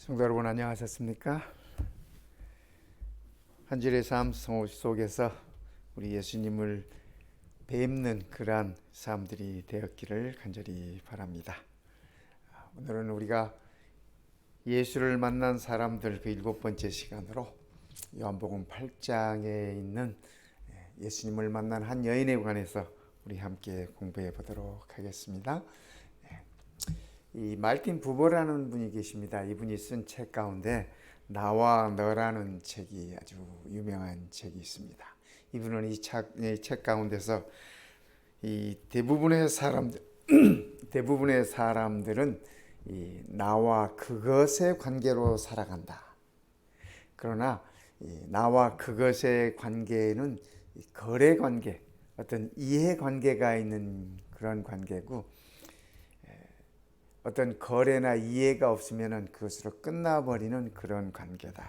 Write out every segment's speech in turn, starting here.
성도 여러분 안녕하셨습니까? 한 주일의 삶 속에서 우리 예수님을 뵙는 그러한 삶들이 되었기를 간절히 바랍니다. 오늘은 우리가 예수를 만난 사람들 그 7번째 시간으로 요한복음 8장에 있는 예수님을 만난 한 여인에 관해서 우리 함께 공부해 보도록 하겠습니다. 이 말틴 부버라는 분이 계십니다. 이분이 쓴 책 가운데 나와 너라는 책이 아주 유명한 책이 있습니다. 이분은 이 책 가운데서 이 대부분의 사람들은 이 나와 그것의 관계로 살아간다. 그러나 이 나와 그것의 관계는 거래 관계, 어떤 이해 관계가 있는 그런 관계고, 어떤 거래나 이해가 없으면 그것으로 끝나버리는 그런 관계다.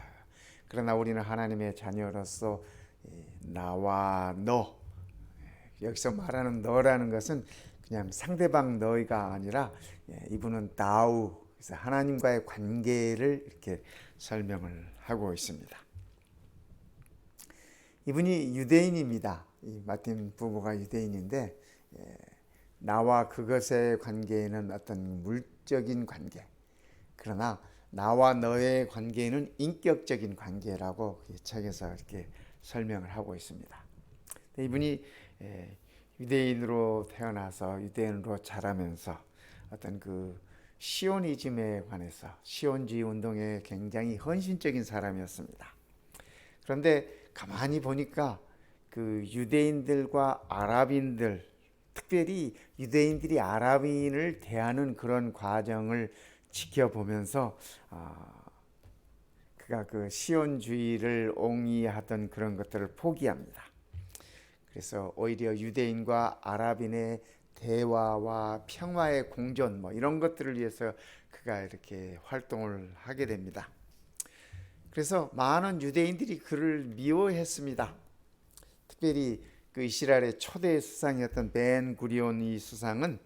그러나 우리는 하나님의 자녀로서 나와 너, 여기서 말하는 너라는 것은 그냥 상대방 너희가 아니라 이분은 다우, 그래서 하나님과의 관계를 이렇게 설명을 하고 있습니다. 이분이 유대인입니다. 이 마틴 부모가 유대인인데, 나와 그것의 관계는 어떤 물적인 관계, 그러나 나와 너의 관계는 인격적인 관계라고 이 책에서 이렇게 설명을 하고 있습니다. 이분이 유대인으로 태어나서 유대인으로 자라면서 어떤 그 시오니즘에 관해서 시온주의 운동에 굉장히 헌신적인 사람이었습니다. 그런데 가만히 보니까 그 유대인들과 아랍인들, 특별히 유대인들이 아랍인을 대하는 그런 과정을 지켜보면서 그가 그 시온주의를 옹이하던 그런 것들을 포기합니다. 그래서 오히려 유대인과 아랍인의 대화와 평화의 공존 이런 것들을 위해서 그가 이렇게 활동을 하게 됩니다. 그래서 많은 유대인들이 그를 미워했습니다. 특별히 그 이스라엘의 초대 수상이었던 벤 구리온 이 수상은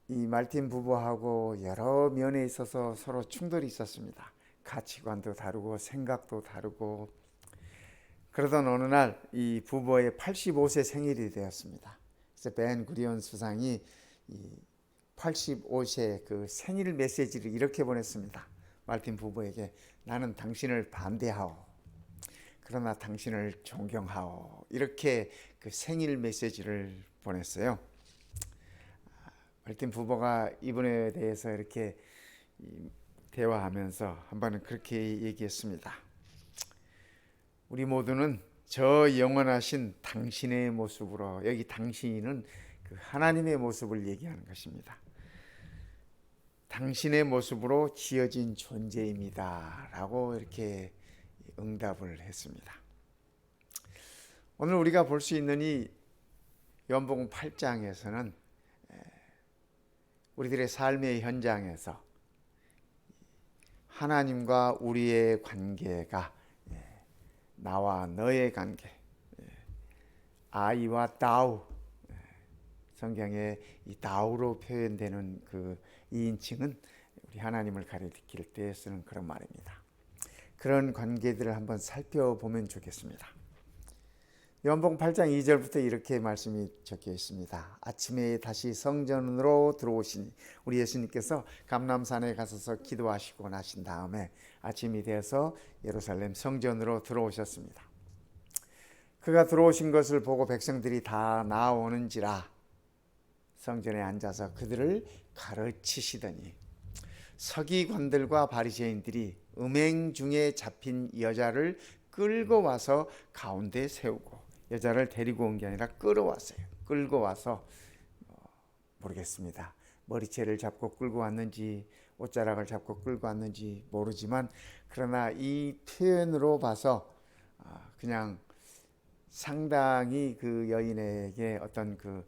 이 말틴 부부하고 여러 면에 있어서 서로 충돌이 있었습니다. 가치관도 다르고 생각도 다르고. 그러던 어느 날 이 부부의 85세 생일이 되었습니다. 그래서 벤 구리온 수상이 이 85세 그 생일 메시지를 이렇게 보냈습니다. 말틴 부부에게 나는 당신을 반대하오. 그러나 당신을 존경하오. 이렇게 그 생일 메시지를 보냈어요. 말틴 부부가 이분에 대해서 이렇게 대화하면서 한 번은 그렇게 얘기했습니다. 우리 모두는 저 영원하신 당신의 모습으로, 여기 당신은 그 하나님의 모습을 얘기하는 것입니다. 당신의 모습으로 지어진 존재입니다. 라고 이렇게 응답을 했습니다. 오늘 우리가 볼 수 있는 이 요한복음 8장에서는 우리들의 삶의 현장에서 하나님과 우리의 관계가 나와 너의 관계, 아이와 다우, 성경에 이 다우로 표현되는 그 2인칭은 우리 하나님을 가리킬 때 쓰는 그런 말입니다. 그런 관계들을 한번 살펴보면 좋겠습니다. 요한복음 8장 2절부터 이렇게 말씀이 적혀 있습니다. 아침에 다시 성전으로 들어오시니, 우리 예수님께서 감람산에 가셔서 기도하시고 나신 다음에 아침이 되어서 예루살렘 성전으로 들어오셨습니다. 그가 들어오신 것을 보고 백성들이 다 나오는지라 성전에 앉아서 그들을 가르치시더니 서기관들과 바리새인들이 음행 중에 잡힌 여자를 끌고 와서 가운데 세우고, 여자를 데리고 온 게 아니라 끌어왔어요. 끌고 와서 모르겠습니다. 머리채를 잡고 끌고 왔는지 옷자락을 잡고 끌고 왔는지 모르지만, 그러나 이 표현으로 봐서 그냥 상당히 그 여인에게 어떤 그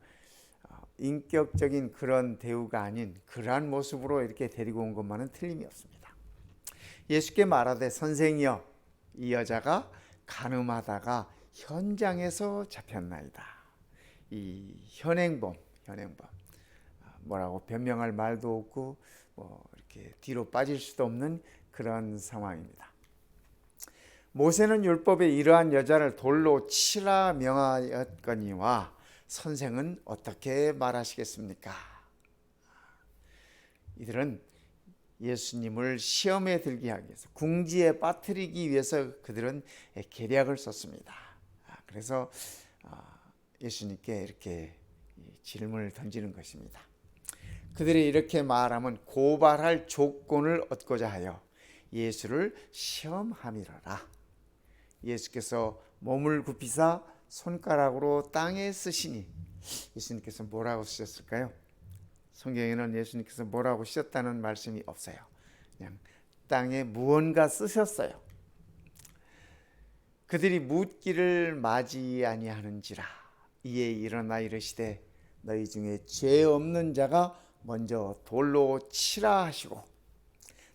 인격적인 그런 대우가 아닌 그러한 모습으로 이렇게 데리고 온 것만은 틀림이 없습니다. 예수께 말하되 선생이여, 이 여자가 간음하다가 현장에서 잡혔나이다. 이 현행범 뭐라고 변명할 말도 없고 이렇게 뒤로 빠질 수도 없는 그런 상황입니다. 모세는 율법에 이러한 여자를 돌로 치라 명하였거니와 선생은 어떻게 말하시겠습니까? 이들은 예수님을 시험에 들게 하기 위해서, 궁지에 빠뜨리기 위해서 그들은 계략을 썼습니다. 그래서 예수님께 이렇게 질문을 던지는 것입니다. 그들이 이렇게 말하면 고발할 조건을 얻고자 하여 예수를 시험함이로라. 예수께서 몸을 굽히사 손가락으로 땅에 쓰시니, 예수님께서 뭐라고 쓰셨을까요? 성경에는 예수님께서 뭐라고 쓰셨다는 말씀이 없어요. 그냥 땅에 무언가 쓰셨어요. 그들이 묻기를 맞이 아니하는지라. 이에 일어나 이르시되 너희 중에 죄 없는 자가 먼저 돌로 치라 하시고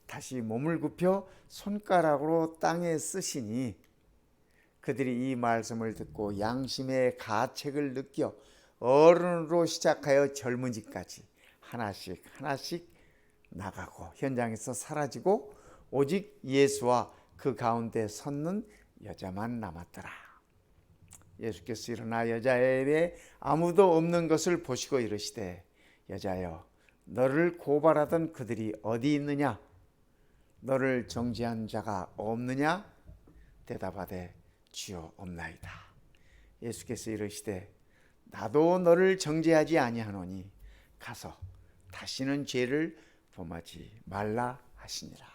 다시 몸을 굽혀 손가락으로 땅에 쓰시니, 그들이 이 말씀을 듣고 양심의 가책을 느껴 어른으로 시작하여 젊은이까지 하나씩 하나씩 나가고 현장에서 사라지고 오직 예수와 그 가운데 섰는 여자만 남았더라. 예수께서 일어나 여자에게 아무도 없는 것을 보시고 이르시되 여자여, 너를 고발하던 그들이 어디 있느냐? 너를 정죄한 자가 없느냐? 대답하되 주여 없나이다. 예수께서 이르시되 나도 너를 정죄하지 아니하노니 가서 다시는 죄를 범하지 말라 하시니라.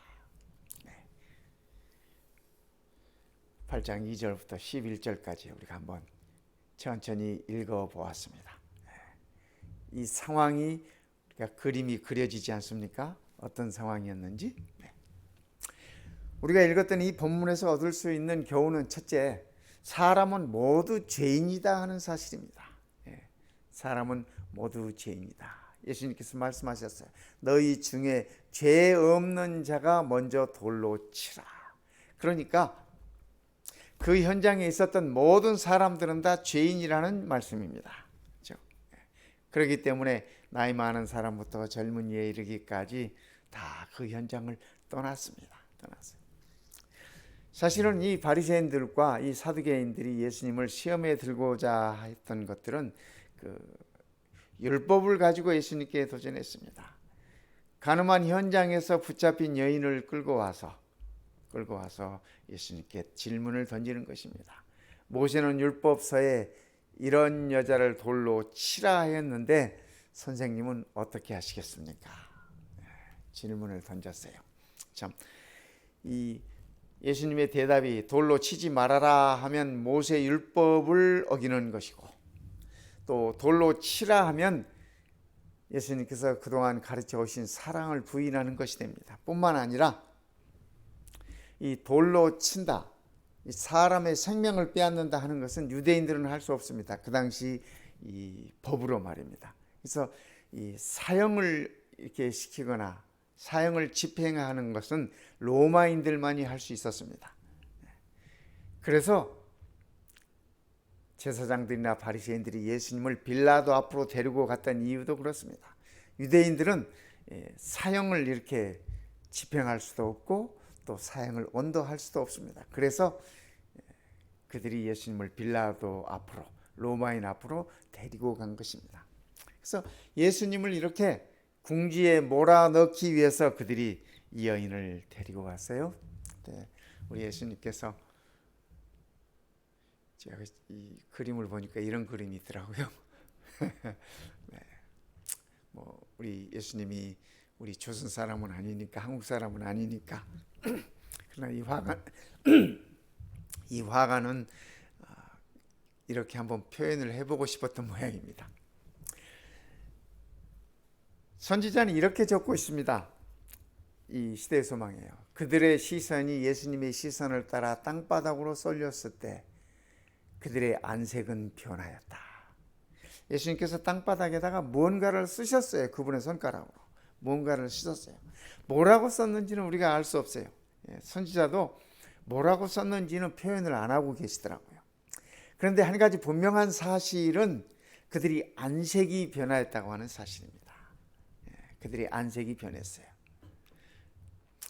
8장 2절부터 11절까지 우리가 한번 천천히 읽어보았습니다. 이 상황이, 그러니까 그림이 그려지지 않습니까? 어떤 상황이었는지. 우리가 읽었던 이 본문에서 얻을 수 있는 교훈은, 첫째, 사람은 모두 죄인이다 하는 사실입니다. 사람은 모두 죄인이다. 예수님께서 말씀하셨어요. 너희 중에 죄 없는 자가 먼저 돌로 치라. 그러니까 그 현장에 있었던 모든 사람들은 다 죄인이라는 말씀입니다. 그렇죠? 그렇기 때문에 나이 많은 사람부터 젊은이에 이르기까지 다 그 현장을 떠났습니다. 사실은 이 바리새인들과 이 사두개인들이 예수님을 시험에 들고자 했던 것들은 율법을 가지고 예수님께 도전했습니다. 가늠한 현장에서 붙잡힌 여인을 끌고 와서 예수님께 질문을 던지는 것입니다. 모세는 율법서에 이런 여자를 돌로 치라 했는데 선생님은 어떻게 하시겠습니까? 질문을 던졌어요. 참, 이 예수님의 대답이 돌로 치지 말아라 하면 모세 율법을 어기는 것이고, 또 돌로 치라 하면 예수님께서 그동안 가르쳐 오신 사랑을 부인하는 것이 됩니다. 뿐만 아니라 이 돌로 친다, 이 사람의 생명을 빼앗는다 하는 것은 유대인들은 할 수 없습니다. 그 당시 이 법으로 말입니다. 그래서 이 사형을 이렇게 시키거나 사형을 집행하는 것은 로마인들만이 할 수 있었습니다. 그래서 제사장들이나 바리새인들이 예수님을 빌라도 앞으로 데리고 갔던 이유도 그렇습니다. 유대인들은 사형을 이렇게 집행할 수도 없고 또 사형을 언도할 수도 없습니다. 그래서 그들이 예수님을 빌라도 앞으로, 로마인 앞으로 데리고 간 것입니다. 그래서 예수님을 이렇게 궁지에 몰아넣기 위해서 그들이 이 여인을 데리고 갔어요. 우리 예수님께서, 제가 이 그림을 보니까 이런 그림이 있더라고요. 우리 예수님이 우리 조선 사람은 아니니까, 한국 사람은 아니니까, 그러나 이 화가는 이렇게 한번 표현을 해보고 싶었던 모양입니다. 선지자는 이렇게 적고 있습니다. 이 시대의 소망이에요. 그들의 시선이 예수님의 시선을 따라 땅바닥으로 쏠렸을 때 그들의 안색은 변하였다. 예수님께서 땅바닥에다가 무언가를 쓰셨어요. 그분의 손가락으로 무언가를 쓰셨어요. 뭐라고 썼는지는 우리가 알 수 없어요. 선지자도 뭐라고 썼는지는 표현을 안 하고 계시더라고요. 그런데 한 가지 분명한 사실은 그들이 안색이 변화했다고 하는 사실입니다. 그들의 안색이 변했어요.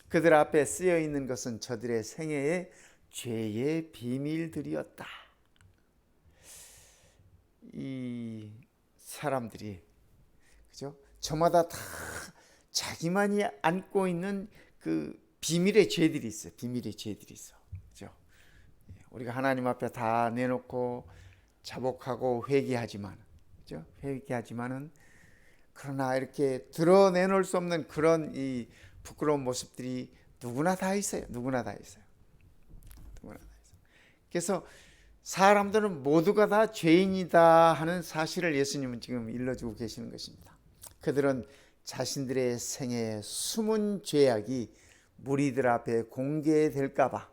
그들 앞에 쓰여 있는 것은 저들의 생애의 죄의 비밀들이었다. 이 사람들이, 그죠? 저마다 다 자기만이 안고 있는 그 비밀의 죄들이 있어요. 비밀의 죄들이 있어. 그죠? 우리가 하나님 앞에 다 내놓고 자복하고 회개하지만, 그죠? 회개하지만은, 그러나 이렇게 드러내놓을 수 없는 그런 이 부끄러운 모습들이 누구나 다 있어요. 누구나 다 있어요. 누구나 다 있어요. 그래서 사람들은 모두가 다 죄인이다 하는 사실을 예수님은 지금 일러주고 계시는 것입니다. 그들은 자신들의 생애의 숨은 죄악이 무리들 앞에 공개될까 봐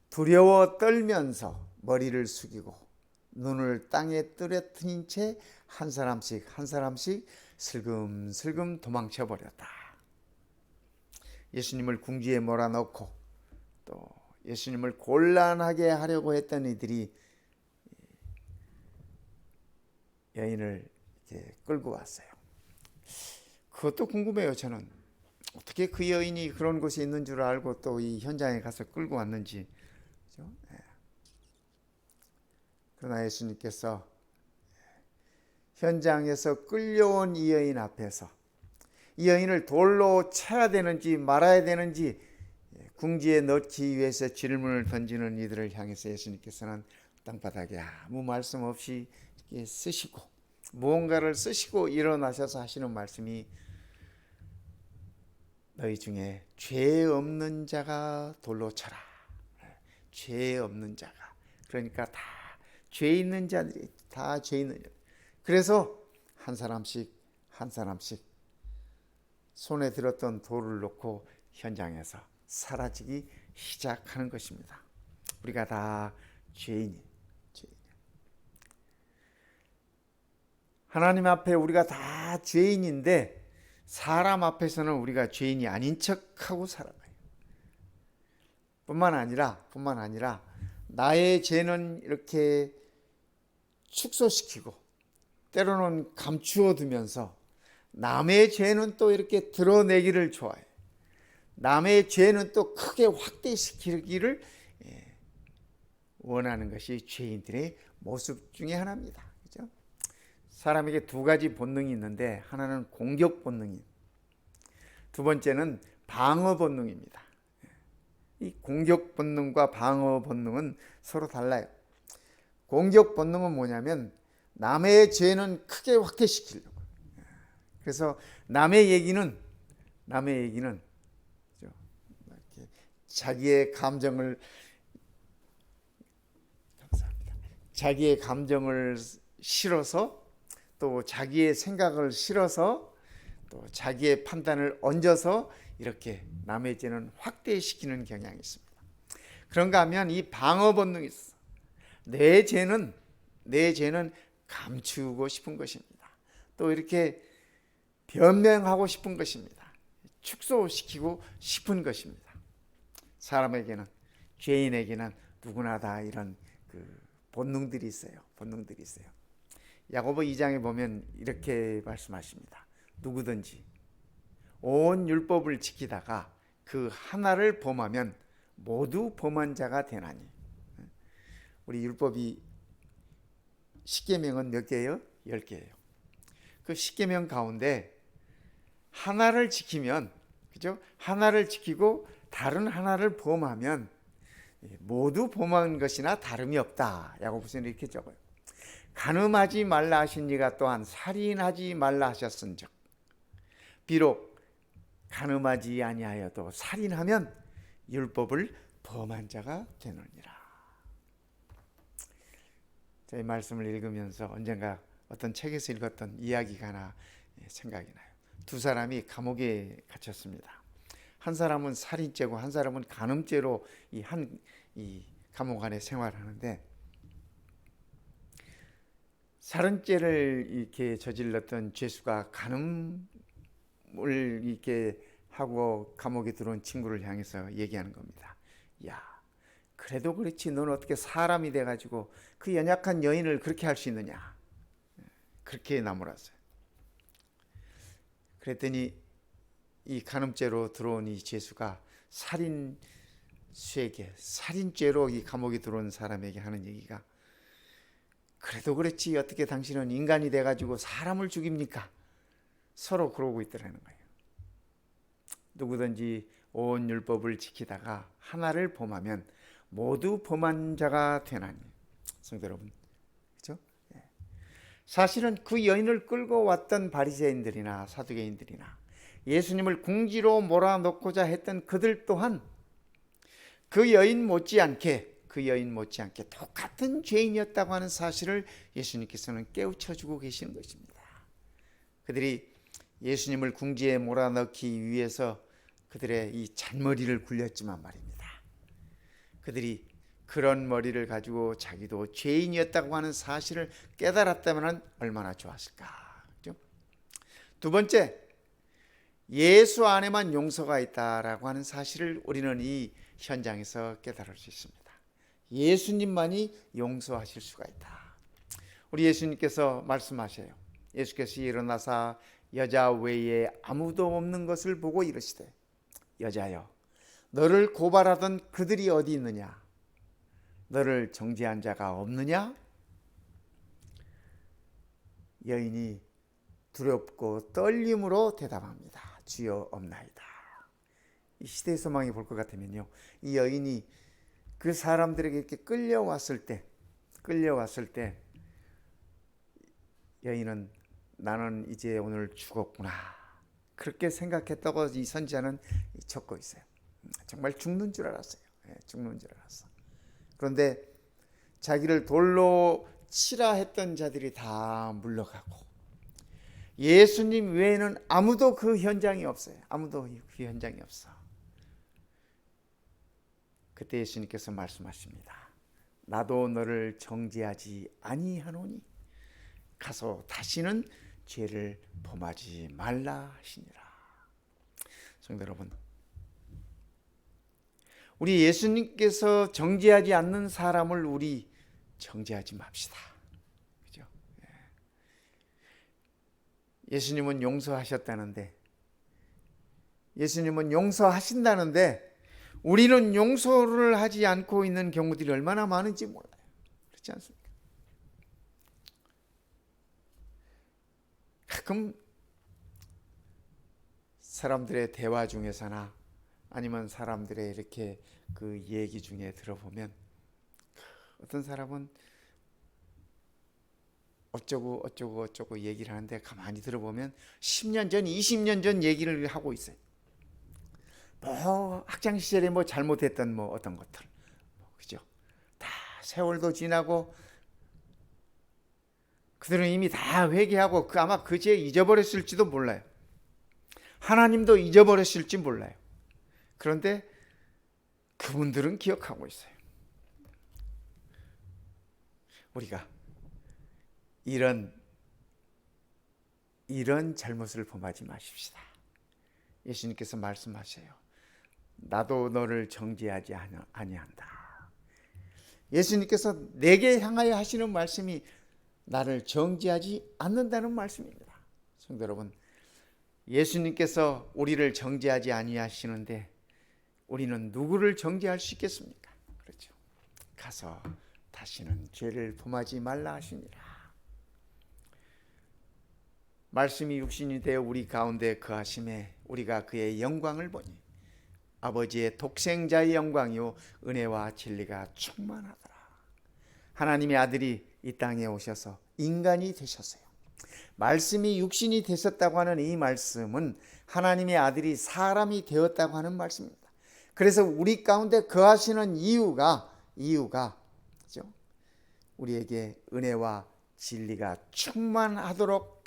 두려워 떨면서 머리를 숙이고 눈을 땅에 떨어뜨린 채 한 사람씩 한 사람씩 슬금슬금 도망쳐 버렸다. 예수님을 궁지에 몰아넣고 또 예수님을 곤란하게 하려고 했던 이들이 여인을 이렇게 끌고 왔어요. 그것도 궁금해요. 저는 어떻게 그 여인이 그런 곳에 있는 줄 알고 또 이 현장에 가서 끌고 왔는지. 그렇죠? 그러나 예수님께서 현장에서 끌려온 이 여인 앞에서 이 여인을 돌로 쳐야 되는지 말아야 되는지 궁지에 넣기 위해서 질문을 던지는 이들을 향해서 예수님께서는 땅바닥에 아무 말씀 없이 쓰시고 무언가를 쓰시고 일어나셔서 하시는 말씀이, 너희 중에 죄 없는 자가 돌로 쳐라. 죄 없는 자가, 그러니까 다 죄 있는 자들이, 다 죄 있는 자. 그래서 한 사람씩 한 사람씩 손에 들었던 돌을 놓고 현장에서 사라지기 시작하는 것입니다. 우리가 다 죄인이. 하나님 앞에 우리가 다 죄인인데 사람 앞에서는 우리가 죄인이 아닌 척하고 살아가요. 뿐만 아니라 나의 죄는 이렇게 축소시키고 때로는 감추어 두면서 남의 죄는 또 이렇게 드러내기를 좋아해요. 남의 죄는 또 크게 확대시키기를 원하는 것이 죄인들의 모습 중에 하나입니다. 그죠? 사람에게 두 가지 본능이 있는데 하나는 공격 본능이, 두 번째는 방어 본능입니다. 이 공격 본능과 방어 본능은 서로 달라요. 공격 본능은 뭐냐면 남의 죄는 크게 확대시키려고. 그래서 남의 얘기는 자기의 감정을 실어서 또 자기의 생각을 실어서 또 자기의 판단을 얹어서 이렇게 남의 죄는 확대시키는 경향이 있습니다. 그런가 하면 이 방어 본능이 있어. 내 죄는 감추고 싶은 것입니다. 또 이렇게 변명하고 싶은 것입니다. 축소시키고 싶은 것입니다. 사람에게는, 죄인에게는 누구나 다 이런 본능들이 있어요. 야고보 2장에 보면 이렇게 말씀하십니다. 누구든지 온 율법을 지키다가 그 하나를 범하면 모두 범한 자가 되나니. 우리 율법이 10계명은 몇 개예요? 10개예요. 그 10계명 가운데 하나를 지키면, 그죠? 하나를 지키고 다른 하나를 범하면 모두 범한 것이나 다름이 없다. 야고보서는 이렇게 적어요. 간음하지 말라 하신 이가 또한 살인하지 말라 하셨은즉 비록 간음하지 아니하여도 살인하면 율법을 범한 자가 되느니라. 이 말씀을 읽으면서 언젠가 어떤 책에서 읽었던 이야기가 하나 생각이 나요. 두 사람이 감옥에 갇혔습니다. 한 사람은 살인죄고 한 사람은 간음죄로 이 감옥 안에 생활하는데, 살인죄를 이렇게 저질렀던 죄수가 간음을 이렇게 하고 감옥에 들어온 친구를 향해서 얘기하는 겁니다. 야, 그래도 그렇지 넌 어떻게 사람이 돼가지고 그 연약한 여인을 그렇게 할 수 있느냐. 그렇게 나무랐어요. 그랬더니 이 간음죄로 들어온 이 죄수가 살인죄로 이 감옥에 들어온 사람에게 하는 얘기가, 그래도 그렇지 어떻게 당신은 인간이 돼가지고 사람을 죽입니까? 서로 그러고 있더라는 거예요. 누구든지 온 율법을 지키다가 하나를 범하면 모두 범한 자가 되나니. 성도 여러분, 그렇죠? 사실은 그 여인을 끌고 왔던 바리새인들이나 사두개인들이나 예수님을 궁지로 몰아넣고자 했던 그들 또한 그 여인 못지않게 똑같은 죄인이었다고 하는 사실을 예수님께서는 깨우쳐주고 계시는 것입니다. 그들이 예수님을 궁지에 몰아넣기 위해서 그들의 이 잔머리를 굴렸지만 말입니다. 그들이 그런 머리를 가지고 자기도 죄인이었다고 하는 사실을 깨달았다면 얼마나 좋았을까. 그렇죠? 두 번째, 예수 안에만 용서가 있다라고 하는 사실을 우리는 이 현장에서 깨달을 수 있습니다. 예수님만이 용서하실 수가 있다. 우리 예수님께서 말씀하셔요. 예수께서 일어나사 여자 외에 아무도 없는 것을 보고 이르시되, 여자여, 너를 고발하던 그들이 어디 있느냐? 너를 정죄한 자가 없느냐? 여인이 두렵고 떨림으로 대답합니다. 주여, 없나이다. 이 시대의 소망이 볼 것 같으면요, 이 여인이 그 사람들에게 이렇게 끌려왔을 때 여인은 나는 이제 오늘 죽었구나, 그렇게 생각했다고 이 선지자는 적고 있어요. 정말 죽는 줄 알았어요. 죽는 줄 알았어. 그런데 자기를 돌로 치라 했던 자들이 다 물러가고 예수님 외에는 아무도 그 현장이 없어요. 아무도 그 현장이 없어. 그때 예수님께서 말씀하십니다. 나도 너를 정죄하지 아니하노니 가서 다시는 죄를 범하지 말라 하시니라. 성도 여러분, 우리 예수님께서 정죄하지 않는 사람을 우리 정죄하지 맙시다. 그죠? 예수님은 용서하셨다는데, 예수님은 용서하신다는데 우리는 용서를 하지 않고 있는 경우들이 얼마나 많은지 몰라요. 그렇지 않습니까? 가끔 사람들의 대화 중에서나 아니면 사람들의 이렇게 그 얘기 중에 들어보면 어떤 사람은 어쩌고 얘기를 하는데 가만히 들어보면 10년 전, 20년 전 얘기를 하고 있어요. 뭐 학창 시절에 뭐 잘못했던 뭐 어떤 것들, 그죠? 다 세월도 지나고 그들은 이미 다 회개하고 아마 그 죄 잊어버렸을지도 몰라요. 하나님도 잊어버렸을지 몰라요. 그런데 그분들은 기억하고 있어요. 우리가 이런 잘못을 범하지 마십시다. 예수님께서 말씀하셔요. 나도 너를 정죄하지 아니한다. 예수님께서 내게 향하여 하시는 말씀이 나를 정죄하지 않는다는 말씀입니다. 성도 여러분, 예수님께서 우리를 정죄하지 아니하시는데 우리는 누구를 정죄할 수 있겠습니까? 그렇죠. 가서 다시는 죄를 범하지 말라 하시니라. 말씀이 육신이 되어 우리 가운데 거하심에 우리가 그의 영광을 보니 아버지의 독생자의 영광이요 은혜와 진리가 충만하더라. 하나님의 아들이 이 땅에 오셔서 인간이 되셨어요. 말씀이 육신이 되셨다고 하는 이 말씀은 하나님의 아들이 사람이 되었다고 하는 말씀입니다. 그래서 우리 가운데 거하시는 이유가 그렇죠? 우리에게 은혜와 진리가 충만하도록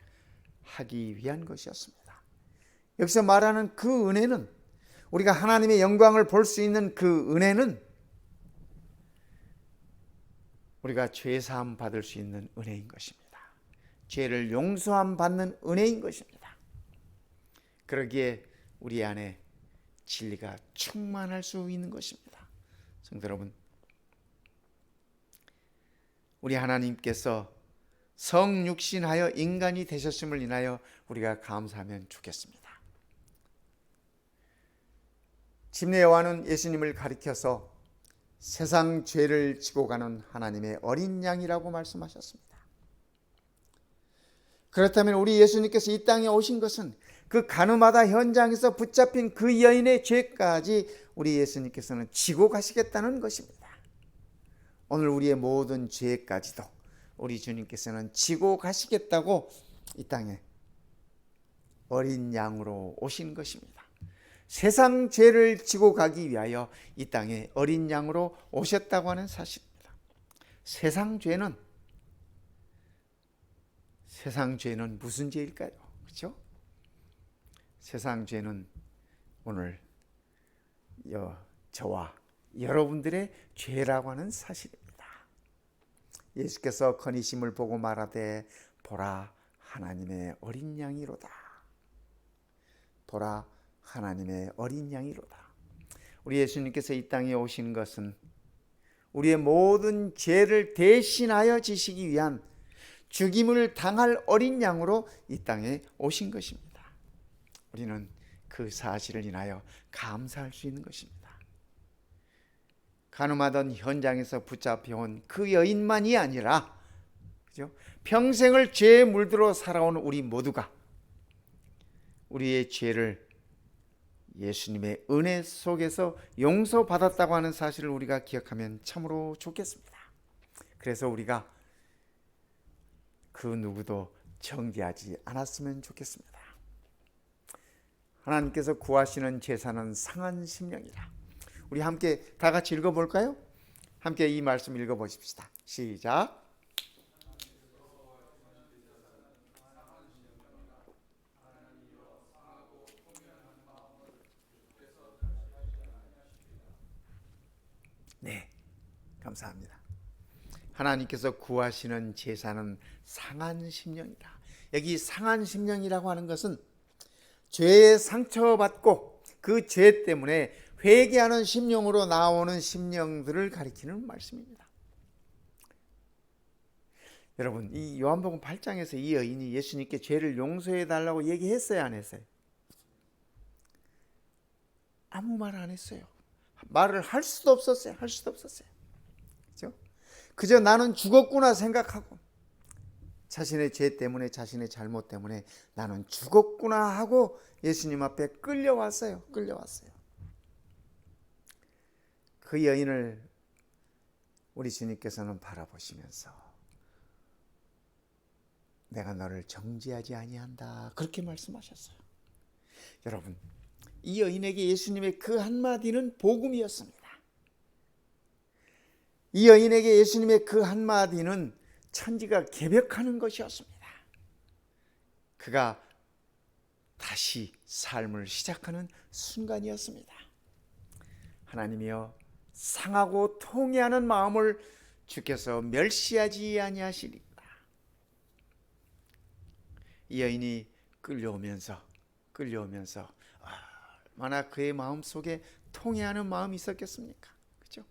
하기 위한 것이었습니다. 여기서 말하는 그 은혜는, 우리가 하나님의 영광을 볼 수 있는 그 은혜는 우리가 죄사함 받을 수 있는 은혜인 것입니다. 죄를 용서함 받는 은혜인 것입니다. 그러기에 우리 안에 진리가 충만할 수 있는 것입니다. 성도 여러분, 우리 하나님께서 성육신하여 인간이 되셨음을 인하여 우리가 감사하면 좋겠습니다. 침례 요한은 예수님을 가리켜서 세상 죄를 지고 가는 하나님의 어린 양이라고 말씀하셨습니다. 그렇다면 우리 예수님께서 이 땅에 오신 것은 그 가늠하다 현장에서 붙잡힌 그 여인의 죄까지 우리 예수님께서는 지고 가시겠다는 것입니다. 오늘 우리의 모든 죄까지도 우리 주님께서는 지고 가시겠다고 이 땅에 어린 양으로 오신 것입니다. 세상 죄를 지고 가기 위하여 이 땅에 어린 양으로 오셨다고 하는 사실입니다. 세상 죄는 무슨 죄일까요? 그렇죠? 세상 죄는 오늘 저와 여러분들의 죄라고 하는 사실입니다. 예수께서 건의심을 보고 말하되 보라 하나님의 어린 양이로다. 보라 하나님의 어린 양이로다. 우리 예수님께서 이 땅에 오신 것은 우리의 모든 죄를 대신하여 지시기 위한 죽임을 당할 어린 양으로 이 땅에 오신 것입니다. 우리는 그 사실을 인하여 감사할 수 있는 것입니다. 가늠하던 현장에서 붙잡혀온 그 여인만이 아니라, 그죠? 평생을 죄에 물들어 살아온 우리 모두가 우리의 죄를 예수님의 은혜 속에서 용서받았다고 하는 사실을 우리가 기억하면 참으로 좋겠습니다. 그래서 우리가 그 누구도 정죄하지 않았으면 좋겠습니다. 하나님께서 구하시는 제사는 상한 심령이라. 우리 함께 다 같이 읽어볼까요? 함께 이 말씀 읽어보십시다. 시작. 네, 감사합니다. 하나님께서 구하시는 제사는 상한 심령이라. 여기 상한 심령이라고 하는 것은 죄에 상처받고 그 죄 때문에 회개하는 심령으로 나오는 심령들을 가리키는 말씀입니다. 여러분, 이 요한복음 8장에서 이 여인이 예수님께 죄를 용서해 달라고 얘기했어요, 안 했어요? 아무 말 안 했어요. 말을 할 수도 없었어요. 그렇죠? 그저 나는 죽었구나 생각하고 자신의 죄 때문에, 자신의 잘못 때문에 나는 죽었구나 하고 예수님 앞에 끌려왔어요. 그 여인을 우리 주님께서는 바라보시면서 내가 너를 정죄하지 아니한다, 그렇게 말씀하셨어요. 여러분, 이 여인에게 예수님의 그 한마디는 복음이었습니다. 이 여인에게 예수님의 그 한마디는 천지가 개벽하는 것이었습니다. 그가 다시 삶을 시작하는 순간이었습니다. 하나님이여, 상하고 통회하는 마음을 주께서 멸시하지 아니하시리라. 이 여인이 끌려오면서 얼마나 그의 마음 속에 통회하는 마음이 있었겠습니까? 그렇죠?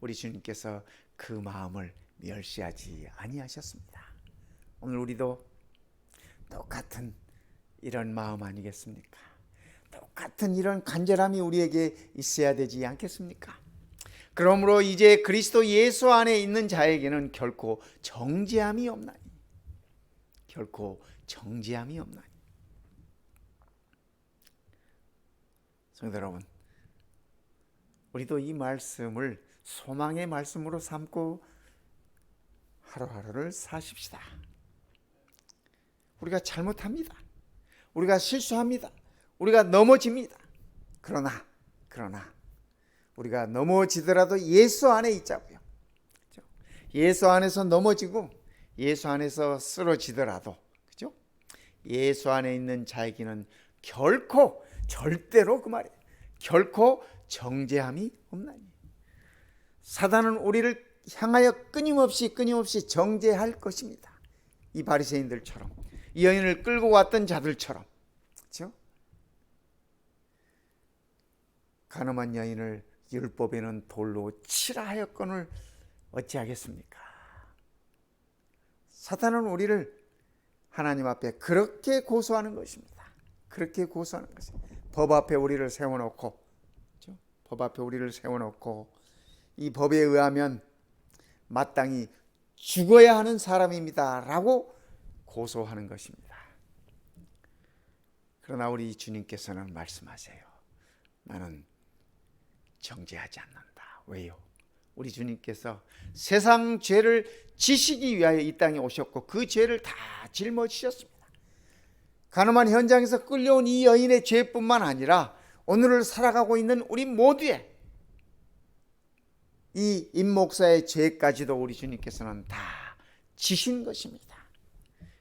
우리 주님께서 그 마음을 멸시하지 아니하셨습니다. 오늘 우리도 똑같은 이런 마음 아니겠습니까? 똑같은 이런 간절함이 우리에게 있어야 되지 않겠습니까? 그러므로 이제 그리스도 예수 안에 있는 자에게는 결코 정죄함이 없나니. 성도 여러분, 우리도 이 말씀을 소망의 말씀으로 삼고 하루하루를 사십시다. 우리가 잘못합니다. 우리가 실수합니다. 우리가 넘어집니다. 그러나 우리가 넘어지더라도 예수 안에 있자고요. 예수 안에서 넘어지고 예수 안에서 쓰러지더라도, 그죠? 예수 안에 있는 자에게는 결코, 절대로, 그 말이에요, 결코 정죄함이 없나니. 사단은 우리를 향하여 끊임없이 정죄할 것입니다. 이 바리새인들처럼, 이 여인을 끌고 왔던 자들처럼, 그렇죠? 가늠한 여인을 율법에는 돌로 치라 하였거늘 어찌하겠습니까? 사탄은 우리를 하나님 앞에 그렇게 고소하는 것입니다. 그렇게 고소하는 것입니다. 법 앞에 우리를 세워놓고, 그렇죠? 법 앞에 우리를 세워놓고 이 법에 의하면 마땅히 죽어야 하는 사람입니다 라고 고소하는 것입니다. 그러나 우리 주님께서는 말씀하세요. 나는 정죄하지 않는다. 왜요? 우리 주님께서 세상 죄를 지시기 위하여 이 땅에 오셨고 그 죄를 다 짊어지셨습니다. 가늠한 현장에서 끌려온 이 여인의 죄뿐만 아니라 오늘을 살아가고 있는 우리 모두의 이 임목사의 죄까지도 우리 주님께서는 다 지신 것입니다.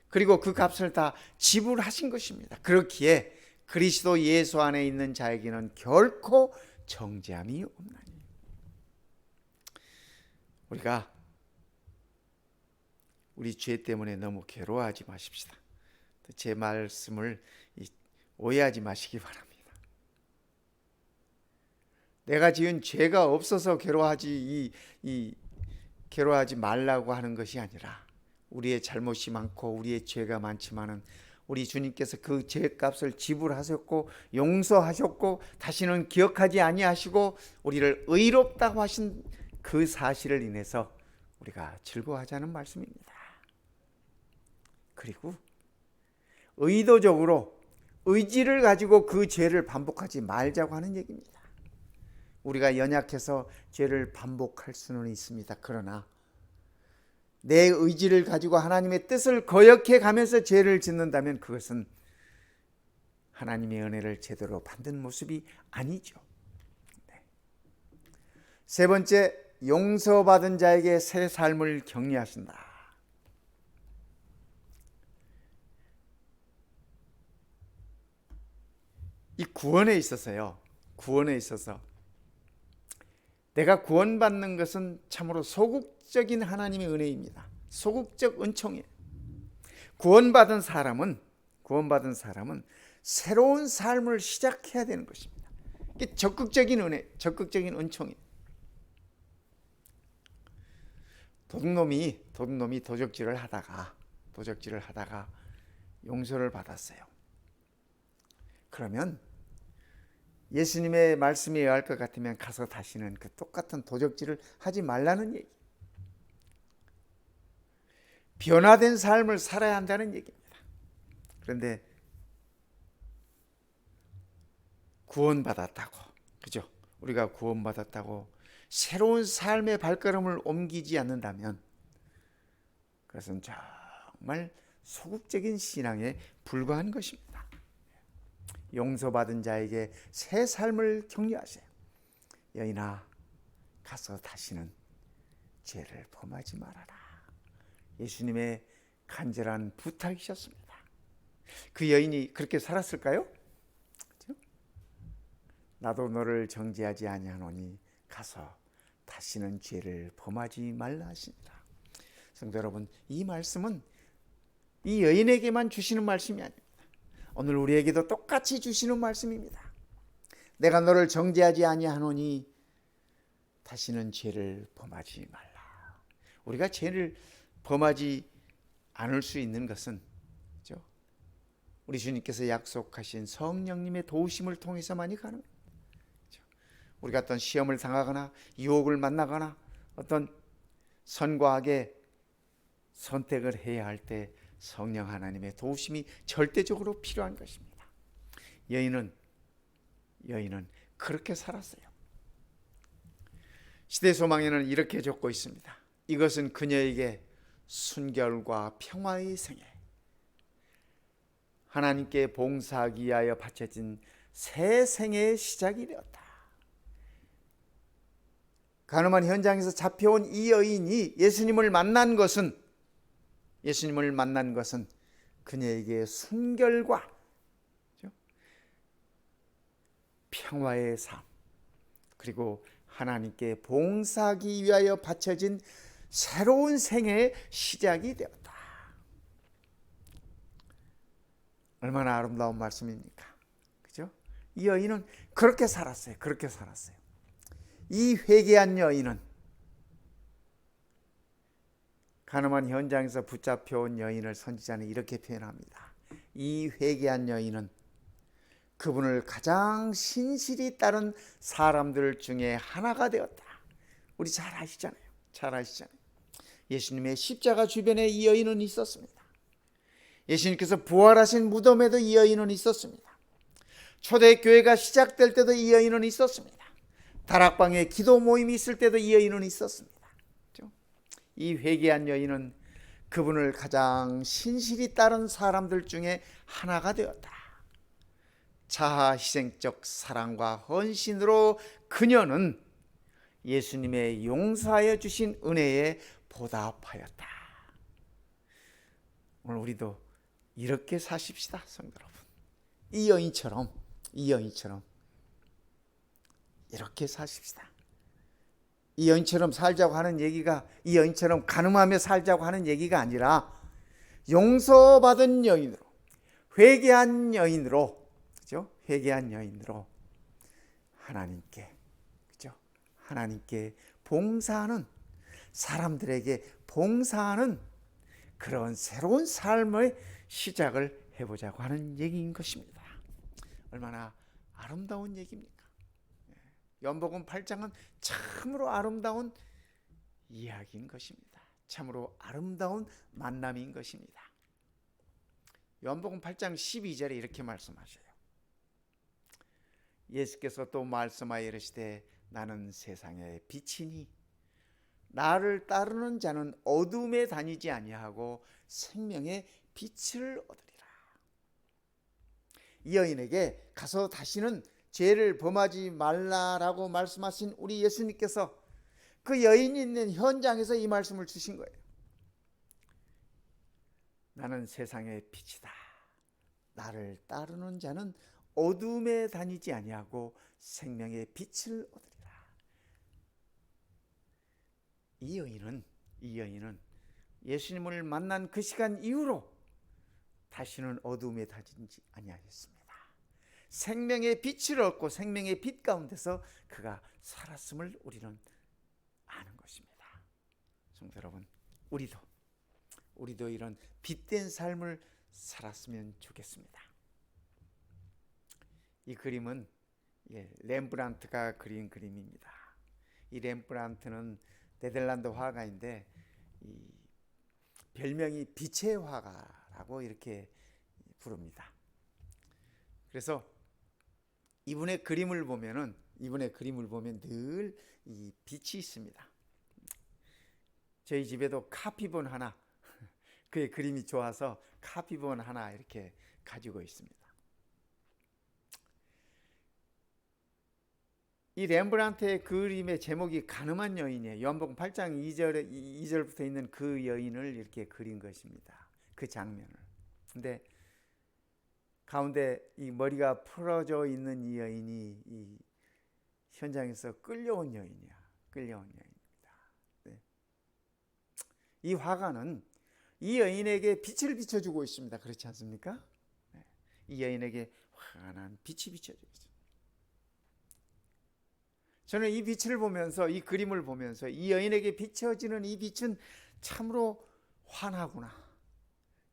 그리고 그 값을 다 지불하신 것입니다. 그렇기에 그리스도 예수 안에 있는 자에게는 결코 정죄함이 없나니. 우리가 우리 죄 때문에 너무 괴로워하지 마십시다. 제 말씀을 오해하지 마시기 바랍니다. 내가 지은 죄가 없어서 괴로워하지 말라고 하는 것이 아니라 우리의 잘못이 많고 우리의 죄가 많지만은 우리 주님께서 그 죄값을 지불하셨고 용서하셨고 다시는 기억하지 아니하시고 우리를 의롭다고 하신 그 사실을 인해서 우리가 즐거워하자는 말씀입니다. 그리고 의도적으로 의지를 가지고 그 죄를 반복하지 말자고 하는 얘기입니다. 우리가 연약해서 죄를 반복할 수는 있습니다. 그러나 내 의지를 가지고 하나님의 뜻을 거역해 가면서 죄를 짓는다면 그것은 하나님의 은혜를 제대로 받는 모습이 아니죠. 네. 세 번째, 용서받은 자에게 새 삶을 격려하신다. 이 구원에 있어서 내가 구원받는 것은 참으로 소극적인 하나님의 은혜입니다. 소극적 은총이에요. 구원받은 사람은 새로운 삶을 시작해야 되는 것입니다. 이게 적극적인 은혜, 적극적인 은총이에요. 도둑놈이 도적질을 하다가 용서를 받았어요. 그러면 예수님의 말씀에 의할 것 같으면 가서 다시는 그 똑같은 도적질을 하지 말라는 얘기. 변화된 삶을 살아야 한다는 얘기입니다. 그런데 구원받았다고, 그죠? 우리가 구원받았다고 새로운 삶의 발걸음을 옮기지 않는다면 그것은 정말 소극적인 신앙에 불과한 것입니다. 용서받은 자에게 새 삶을 격려하세요. 여인아, 가서 다시는 죄를 범하지 말아라. 예수님의 간절한 부탁이셨습니다. 그 여인이 그렇게 살았을까요? 그렇죠? 나도 너를 정죄하지 아니하노니 가서 다시는 죄를 범하지 말라 하시니라. 성도 여러분, 이 말씀은 이 여인에게만 주시는 말씀이 아닙니다. 오늘 우리에게도 똑같이 주시는 말씀입니다. 내가 너를 정죄하지 아니하노니 다시는 죄를 범하지 말라. 우리가 죄를 범하지 않을 수 있는 것은, 그렇죠? 우리 주님께서 약속하신 성령님의 도우심을 통해서만이 가능합니다. 그렇죠? 우리가 어떤 시험을 당하거나 유혹을 만나거나 어떤 선과 악의 선택을 해야 할 때 성령 하나님의 도우심이 절대적으로 필요한 것입니다. 여인은 그렇게 살았어요. 시대소망에는 이렇게 적고 있습니다. 이것은 그녀에게 순결과 평화의 생애, 하나님께 봉사하기 위하여 바쳐진 새 생애의 시작이 되었다. 가늠한 현장에서 잡혀온 이 여인이 예수님을 만난 것은 그녀에게 순결과 평화의 삶, 그리고 하나님께 봉사하기 위하여 바쳐진 새로운 생애의 시작이 되었다. 얼마나 아름다운 말씀입니까? 그죠? 이 여인은 그렇게 살았어요. 이 회개한 여인은 가늠한 현장에서 붙잡혀온 여인을 선지자는 이렇게 표현합니다. 이 회개한 여인은 그분을 가장 신실히 따른 사람들 중에 하나가 되었다. 우리 잘 아시잖아요. 잘 아시잖아요. 예수님의 십자가 주변에 이 여인은 있었습니다. 예수님께서 부활하신 무덤에도 이 여인은 있었습니다. 초대교회가 시작될 때도 이 여인은 있었습니다. 다락방에 기도 모임이 있을 때도 이 여인은 있었습니다. 이 회개한 여인은 그분을 가장 신실히 따른 사람들 중에 하나가 되었다. 자아 희생적 사랑과 헌신으로 그녀는 예수님의 용서하여 주신 은혜에 보답하였다. 오늘 우리도 이렇게 사십시다, 성도 여러분. 이 여인처럼 이렇게 사십시다. 이 여인처럼 살자고 하는 얘기가, 이 여인처럼 간음하며 살자고 하는 얘기가 아니라 용서받은 여인으로, 회개한 여인으로, 그죠? 회개한 여인으로 하나님께, 그죠? 하나님께 봉사하는, 사람들에게 봉사하는 그런 새로운 삶의 시작을 해보자고 하는 얘기인 것입니다. 얼마나 아름다운 얘기입니까? 요한복음 8장은 참으로 아름다운 이야기인 것입니다. 참으로 아름다운 만남인 것입니다. 요한복음 8장 12절에 이렇게 말씀하셔요. 예수께서 또 말씀하여 이르시되 나는 세상의 빛이니 나를 따르는 자는 어둠에 다니지 아니하고 생명의 빛을 얻으리라. 이 여인에게 가서 다시는 죄를 범하지 말라라고 말씀하신 우리 예수님께서 그 여인이 있는 현장에서 이 말씀을 주신 거예요. 나는 세상의 빛이다. 나를 따르는 자는 어둠에 다니지 아니하고 생명의 빛을 얻으리라. 이 여인은 예수님을 만난 그 시간 이후로 다시는 어둠에 다니지 아니하였습니다. 생명의 빛을 얻고 생명의 빛 가운데서 그가 살았음을 우리는 아는 것입니다. 성도 여러분, 우리도 이런 빛된 삶을 살았으면 좋겠습니다. 이 그림은 렘브란트가 그린 그림입니다. 이 렘브란트는 네덜란드 화가인데 이 별명이 빛의 화가라고 이렇게 부릅니다. 그래서 이분의 그림을 보면 늘 이 빛이 있습니다. 저희 집에도 카피본 하나, 그의 그림이 좋아서 카피본 하나 이렇게 가지고 있습니다. 이 렘브란트의 그림의 제목이 가늠한 여인이에요. 요한복음 8장 2절부터 있는 그 여인을 이렇게 그린 것입니다. 그 장면을. 근데 가운데 이 머리가 풀어져 있는 이 여인이 이 현장에서 끌려온 여인입니다. 네. 이 화가는 이 여인에게 빛을 비춰주고 있습니다. 그렇지 않습니까? 네. 이 여인에게 환한 빛이 비춰지고 있습니다. 저는 이 빛을 보면서, 이 그림을 보면서 이 여인에게 비춰지는 이 빛은 참으로 환하구나,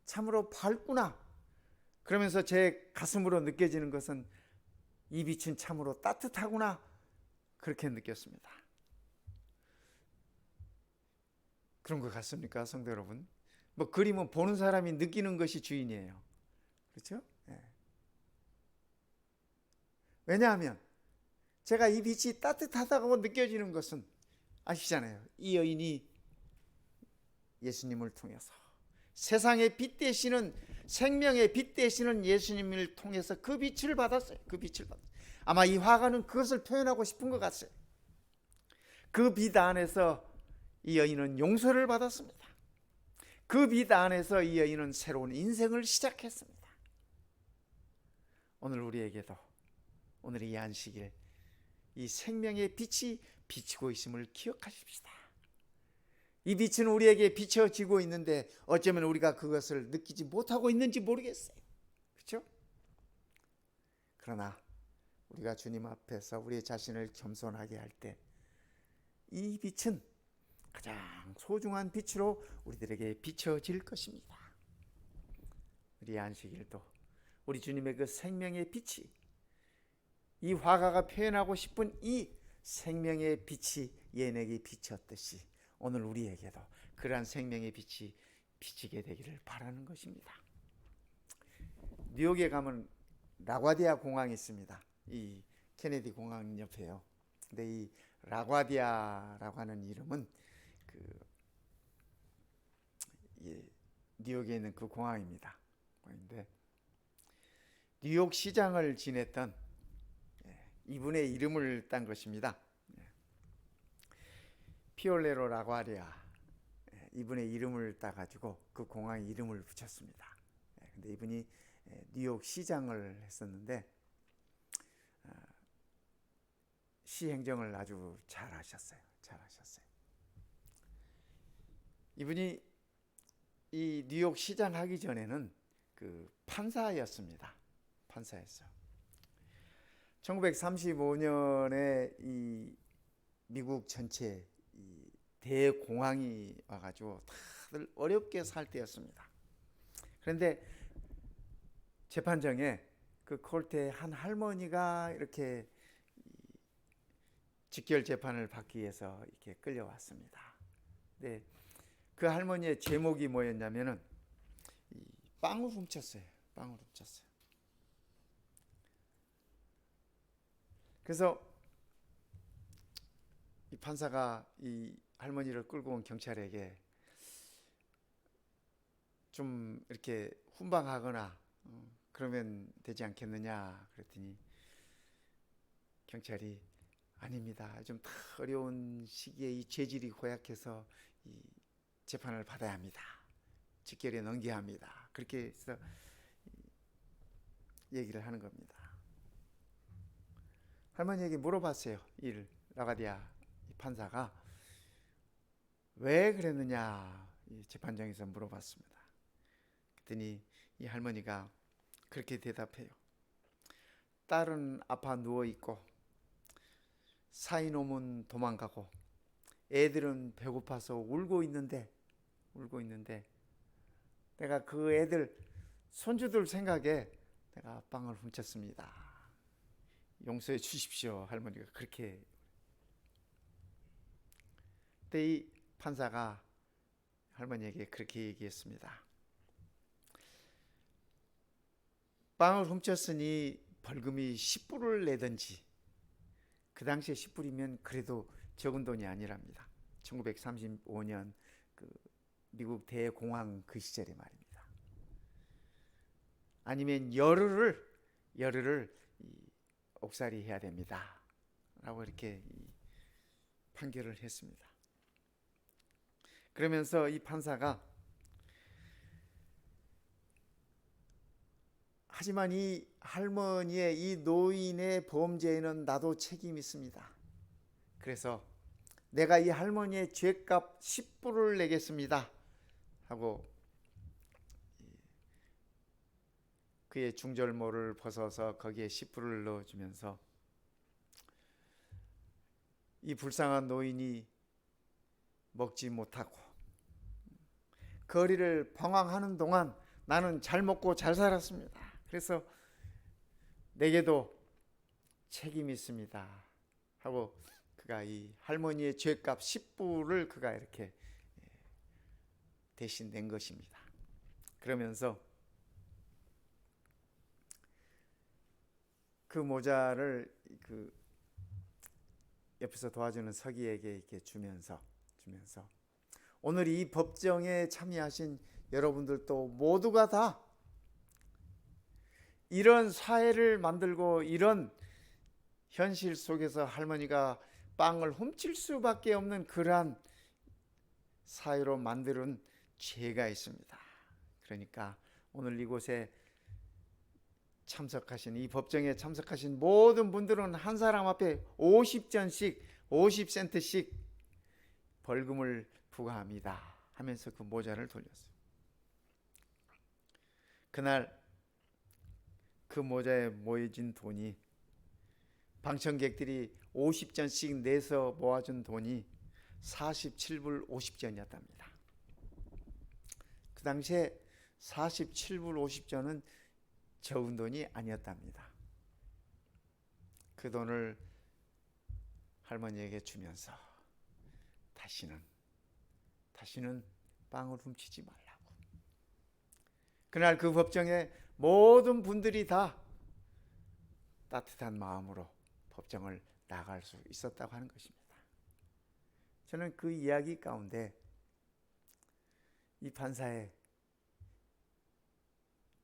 참으로 밝구나, 그러면서 제 가슴으로 느껴지는 것은 이 빛은 참으로 따뜻하구나, 그렇게 느꼈습니다. 그런 것 같습니까, 성도 여러분? 뭐 그림은 보는 사람이 느끼는 것이 주인이에요. 그렇죠? 네. 왜냐하면 제가 이 빛이 따뜻하다고 느껴지는 것은 아시잖아요. 이 여인이 예수님을 통해서 세상의 빛 되시는, 생명의 빛 되시는 예수님을 통해서 그 빛을 받았어요. 아마 이 화가는 그것을 표현하고 싶은 것 같아요. 그 빛 안에서 이 여인은 용서를 받았습니다. 그 빛 안에서 이 여인은 새로운 인생을 시작했습니다. 오늘 우리에게도, 오늘 이 안식일 이 생명의 빛이 비치고 있음을 기억하십시다. 이 빛은 우리에게 비춰지고 있는데 어쩌면 우리가 그것을 느끼지 못하고 있는지 모르겠어요. 그렇죠? 그러나 우리가 주님 앞에서 우리 자신을 겸손하게 할 때 이 빛은 가장 소중한 빛으로 우리들에게 비춰질 것입니다. 우리 안식일도 우리 주님의 그 생명의 빛이, 이 화가가 표현하고 싶은 이 생명의 빛이 얘네에게 비쳤듯이 오늘 우리에게도 그러한 생명의 빛이 비치게 되기를 바라는 것입니다. 뉴욕에 가면 라과디아 공항이 있습니다. 이 케네디 공항 옆에요. 근데 이 라과디아라고 하는 이름은 뉴욕에 있는 그 공항입니다. 공항인데 뉴욕 시장을 지냈던 이분의 이름을 딴 것입니다. 피올레로 라과디아, 이분의 이름을 따가지고 그 공항에 이름을 붙였습니다. 근데 이분이 뉴욕 시장을 했었는데 시 행정을 아주 잘하셨어요. 이분이 이 뉴욕 시장 하기 전에는 그 판사였습니다. 판사였어요. 1935년에 이 미국 전체 이 대공황이 와가지고 다들 어렵게 살 때였습니다. 그런데 재판정에 그 콜트에 한 할머니가 이렇게 직결 재판을 받기 위해서 이렇게 끌려왔습니다. 근데 그 할머니의 제목이 뭐였냐면은 빵을 훔쳤어요. 그래서 이 판사가 이 할머니를 끌고 온 경찰에게 좀 이렇게 훈방하거나 그러면 되지 않겠느냐 그랬더니 경찰이 아닙니다. 좀 어려운 시기에 이 죄질이 고약해서 이 재판을 받아야 합니다. 직결에 넘겨야 합니다. 그렇게 해서 얘기를 하는 겁니다. 할머니에게 물어봤어요. 이 라과디아 판사가 왜 그랬느냐 이 재판장에서 물어봤습니다. 그랬더니 이 할머니가 그렇게 대답해요. 딸은 아파 누워있고 사이놈은 도망가고 애들은 배고파서 울고 있는데 내가 그 애들 손주들 생각에 내가 빵을 훔쳤습니다. 용서해 주십시오. 할머니가 그렇게. 그때 이 판사가 할머니에게 그렇게 얘기했습니다. 빵을 훔쳤으니 벌금이 10불을 내든지, 그 당시에 10불이면 그래도 적은 돈이 아니랍니다. 1935년 그 미국 대공황 그 시절에 말입니다. 아니면 열흘을 옥살이 해야 됩니다. 라고 이렇게 판결을 했습니다. 그러면서 이 판사가 하지만 이 할머니의 이 노인의 범죄에는 나도 책임이 있습니다. 그래서 내가 이 할머니의 죄값 10불을 내겠습니다. 하고 그의 중절모를 벗어서 거기에 10불을 넣어주면서 이 불쌍한 노인이 먹지 못하고 거리를 방황하는 동안 나는 잘 먹고 잘 살았습니다. 그래서 내게도 책임이 있습니다. 하고 그가 이 할머니의 죄값 10불을 그가 이렇게 대신 낸 것입니다. 그러면서 그 모자를 그 옆에서 도와주는 서기에게 이렇게 주면서 오늘 이 법정에 참여하신 여러분들도 모두가 다 이런 사회를 만들고 이런 현실 속에서 할머니가 빵을 훔칠 수밖에 없는 그러한 사회로 만드는 죄가 있습니다. 그러니까 오늘 이곳에 참석하신 이 법정에 참석하신 모든 분들은 한 사람 앞에 50전씩 50센트씩 벌금을 부과합니다 하면서 그 모자를 돌렸어요. 그날 그 모자에 모여진 돈이 방청객들이 50전씩 내서 모아준 돈이 47불 50전이었답니다. 그 당시에 47불 50전은 적은 돈이 아니었답니다. 그 돈을 할머니에게 주면서 다시는 빵을 훔치지 말라고. 그날 그 법정에 모든 분들이 다 따뜻한 마음으로 법정을 나갈 수 있었다고 하는 것입니다. 저는 그 이야기 가운데 이 판사의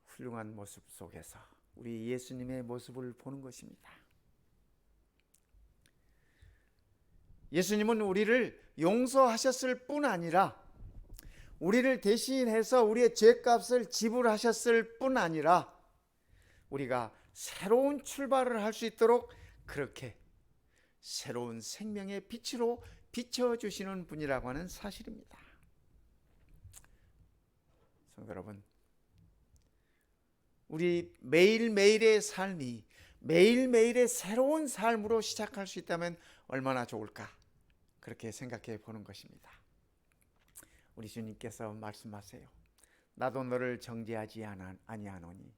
훌륭한 모습 속에서 우리 예수님의 모습을 보는 것입니다. 예수님은 우리를 용서하셨을 뿐 아니라 우리를 대신해서 우리의 죄값을 지불하셨을 뿐 아니라 우리가 새로운 출발을 할 수 있도록 그렇게 새로운 생명의 빛으로 비춰주시는 분이라고 하는 사실입니다. 성도 여러분, 우리 매일매일의 삶이 매일매일의 새로운 삶으로 시작할 수 있다면 얼마나 좋을까, 그렇게 생각해 보는 것입니다. 우리 주님께서 말씀하세요. 나도 너를 정죄하지 아니하노니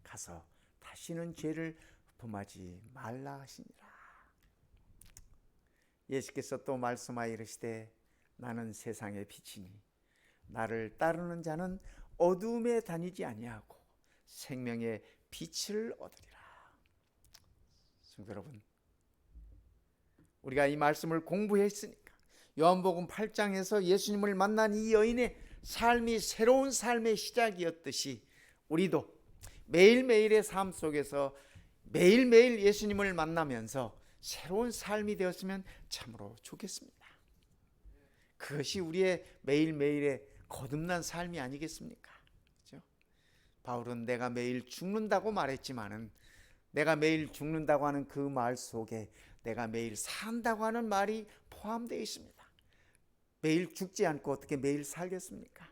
가서 다시는 죄를 범하지 말라 하시니라. 예수께서 또 말씀하여 이르시되 나는 세상의 빛이니 나를 따르는 자는 어두움에 다니지 아니하고 생명의 빛을 얻으리라. 성도 여러분, 우리가 이 말씀을 공부했으니까 요한복음 8장에서 예수님을 만난 이 여인의 삶이 새로운 삶의 시작이었듯이 우리도 매일매일의 삶 속에서 매일매일 예수님을 만나면서 새로운 삶이 되었으면 참으로 좋겠습니다. 그것이 우리의 매일매일의 거듭난 삶이 아니겠습니까? 그렇죠? 바울은 내가 매일 죽는다고 말했지만은 내가 매일 죽는다고 하는 그 말 속에 내가 매일 산다고 하는 말이 포함되어 있습니다. 매일 죽지 않고 어떻게 매일 살겠습니까?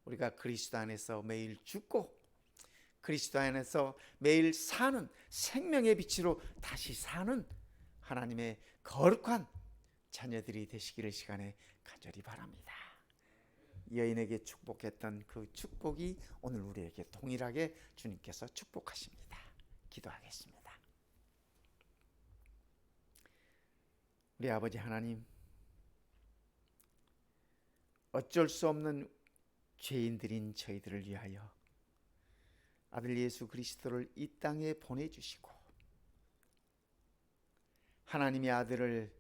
우리가 그리스도 안에서 매일 죽고 그리스도 안에서 매일 사는 생명의 빛으로 다시 사는 하나님의 거룩한 자녀들이 되시기를 시간에 간절히 바랍니다. 여인에게 축복했던 그 축복이 오늘 우리에게 동일하게 주님께서 축복하십니다. 기도하겠습니다. 우리 아버지 하나님, 어쩔 수 없는 죄인들인 저희들을 위하여 아들 예수 그리스도를 이 땅에 보내주시고 하나님의 아들을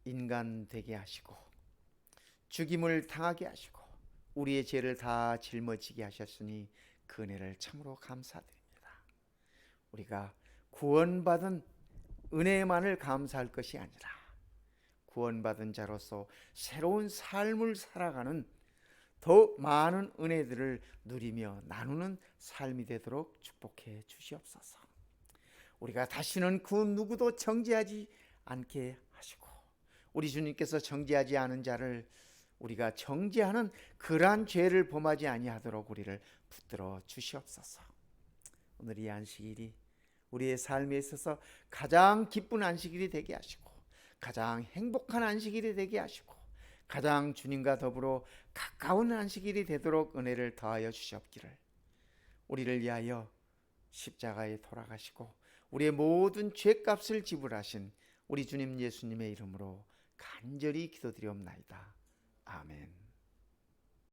인간 되게 하시고 죽임을 당하게 하시고 우리의 죄를 다 짊어지게 하셨으니 그 은혜를 참으로 감사드립니다. 우리가 구원받은 은혜만을 감사할 것이 아니라 구원받은 자로서 새로운 삶을 살아가는 더 많은 은혜들을 누리며 나누는 삶이 되도록 축복해 주시옵소서. 우리가 다시는 그 누구도 정죄하지 않게 하시고 우리 주님께서 정죄하지 않은 자를 우리가 정죄하는 그러한 죄를 범하지 아니하도록 우리를 붙들어 주시옵소서. 오늘 이 안식일이 우리의 삶에 있어서 가장 기쁜 안식일이 되게 하시고 가장 행복한 안식일이 되게 하시고 가장 주님과 더불어 가까운 안식일이 되도록 은혜를 더하여 주시옵기를 우리를 위하여 십자가에 돌아가시고 우리의 모든 죄값을 지불하신 우리 주님 예수님의 이름으로 간절히 기도드리옵나이다. 아멘.